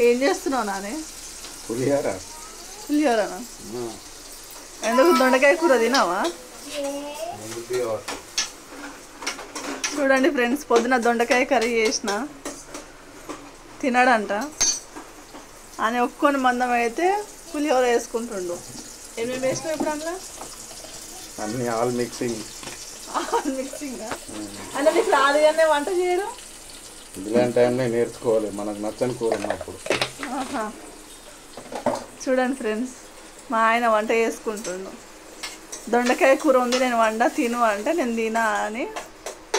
ఏం చేస్తున్నావు నానే? పులిహోరనా? ఎందుకు దొండకాయ కూర తినావా? చూడండి ఫ్రెండ్స్, పొద్దున దొండకాయ కర్రీ చేసిన తినడంట. అని ఒక్కొని మందం అయితే పులిహోర వేసుకుంటుండు. ఏమేమి వేసినావు ఇప్పుడు అందులో? అన్ని ఆల్ మిక్సింగ్. అంటే నీకు రాదుగానే వంట చేయడం? ఇలాంటి టైంలో నేర్చుకోవాలి, మనకు నచ్చని కూర ఉన్నప్పుడు. చూడండి ఫ్రెండ్స్, మా ఆయన వంట చేసుకుంటుండు. దొండకాయ కూర ఉంది, నేను వంట తిను అంటే నేను తినా అని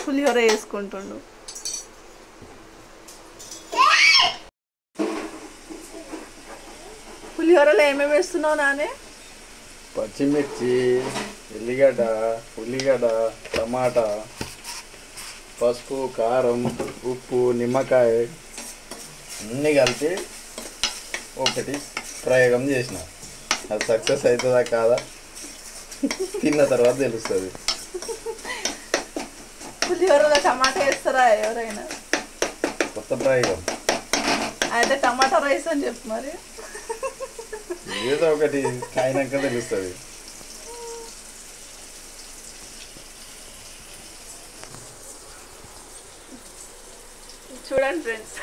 పులిహోర వేసుకుంటుండు. పులిహోరలో ఏమేమి వేస్తున్నావు నానే? పచ్చిమిర్చి, ఎల్లిగడ్డ, ఉల్లిగడ్డ, టమాటా, పసుపు, కారం, ఉప్పు, నిమ్మకాయ అన్నీ కలిపి ఒకటి ప్రయోగం చేసిన. అది సక్సెస్ అవుతుందా కాదా తిన్న తర్వాత తెలుస్తుంది. పులిహోరలో టమాటా వేస్తారా ఎవరైనా? కొత్త ప్రయోగం. అయితే టమాటా రైస్ అని చెప్పు మరి. ఏదో ఒకటి అయినాక తెలుస్తుంది. చూడండి ఫ్రెండ్స్,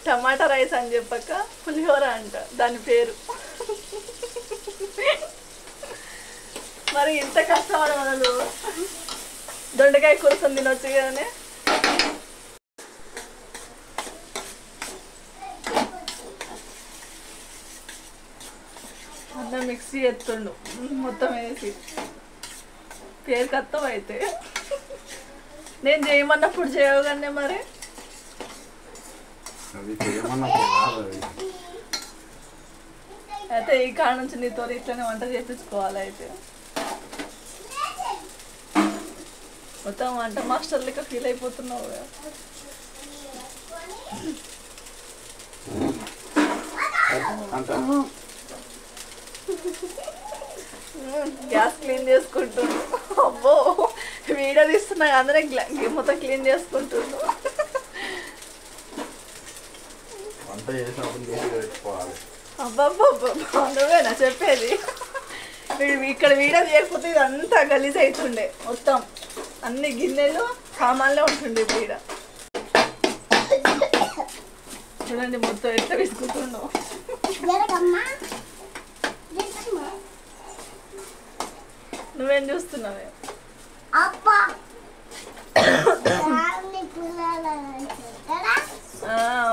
టమాటా రైస్ అని చెప్పక పులిహోర అంట దాని పేరు. మరి ఇంత కష్టపడ మనలు దొండకాయ కూరసం తినొచ్చు కానీ. అన్న మిక్సీ ఎత్తుండు మొత్తం వేసి, పేరు కత్తం అయితే. నేను చేయమన్నప్పుడు చేయగానే మరి అయితే ఈ కాడ నుంచి నీతో ఇట్లనే వంట చేయించుకోవాలి. అయితే మొత్తం వంట మాస్టర్ లెక్క ఫీల్ అయిపోతున్నావు. గ్యాస్ క్లీన్ చేసుకుంటుండు. అబ్బో వీడియో తీస్తున్నా అందరే మొత్తం క్లీన్ చేసుకుంటుండు. అబ్బాబ్బా నువ్వేనా చెప్పేది? ఇక్కడ వీడియో తీయకపోతే ఇది అంతా గలీజ్ అవుతుండే. మొత్తం అన్ని గిన్నెలు సామాన్లే ఉంటుండే. ఇప్పుడు ఈడ చూడండి మొత్తం ఎట్లా విసుకుతుండో. నువ్వేం చూస్తున్నావే?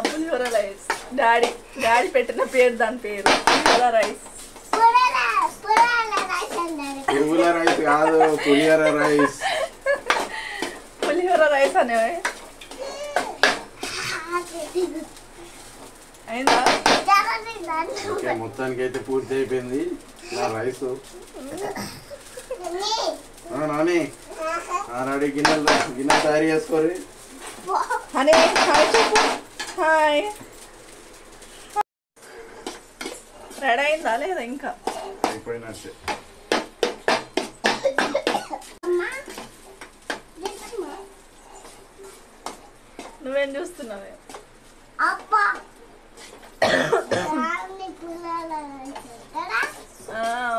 పులిహోర రైస్. డాడీ పెట్టిన పేరు, దాని పేరు పులిహోర రైస్. పులిహోర రైస్ అనే అయిందా? మొత్తానికి అయితే పూర్తి అయిపోయింది నా రైస్. నాని రెడీ, గిన్నె తయారు చేసుకోరి. అని హాయ్ చెప్పు. హాయ్. రెడీ అయిందా లేదా? ఇంకా అయిపోయినట్టే. నువ్వేం చూస్తున్నావే?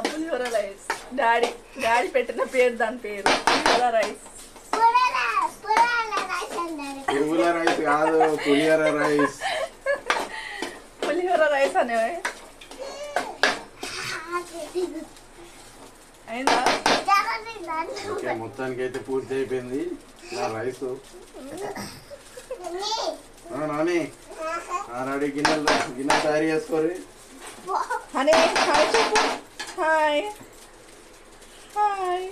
పులిహోర రైస్. డాడీ పెట్టిన పేరు, దాని పేరు పులిహోర రైస్. రైస్ కాదు, పులిహోర రైస్. పులిహోర రైస్ అనే అయిందా? మొత్తానికి అయితే పూర్తి అయిపోయింది నా రైస్. నాని రెడీ, గిన్నె తయారు చేసుకోరి. అని హాయ్ చెప్పు. హాయ్. హాయ్.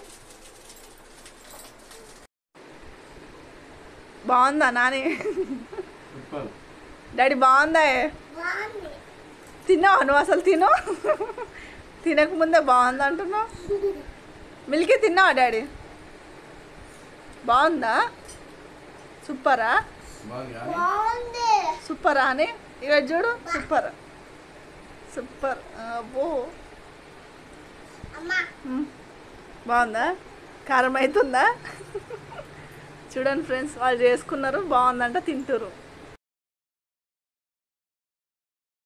బాగుందా నాని? డాడీ బాగుందా? తిన్నావా నువ్వు? అసలు తినకముందే బాగుందా అంటున్నావు. మిల్కీ తిన్నావా డాడీ? బాగుందా? సూపరా? సూపరా అని ఇక చూడు. సూపర్. అబ్బో బాగుందా? కారం అవుతుందా? చూడండి ఫ్రెండ్స్, వాళ్ళు చేసుకున్నారు, బాగుందంట, తింటురు.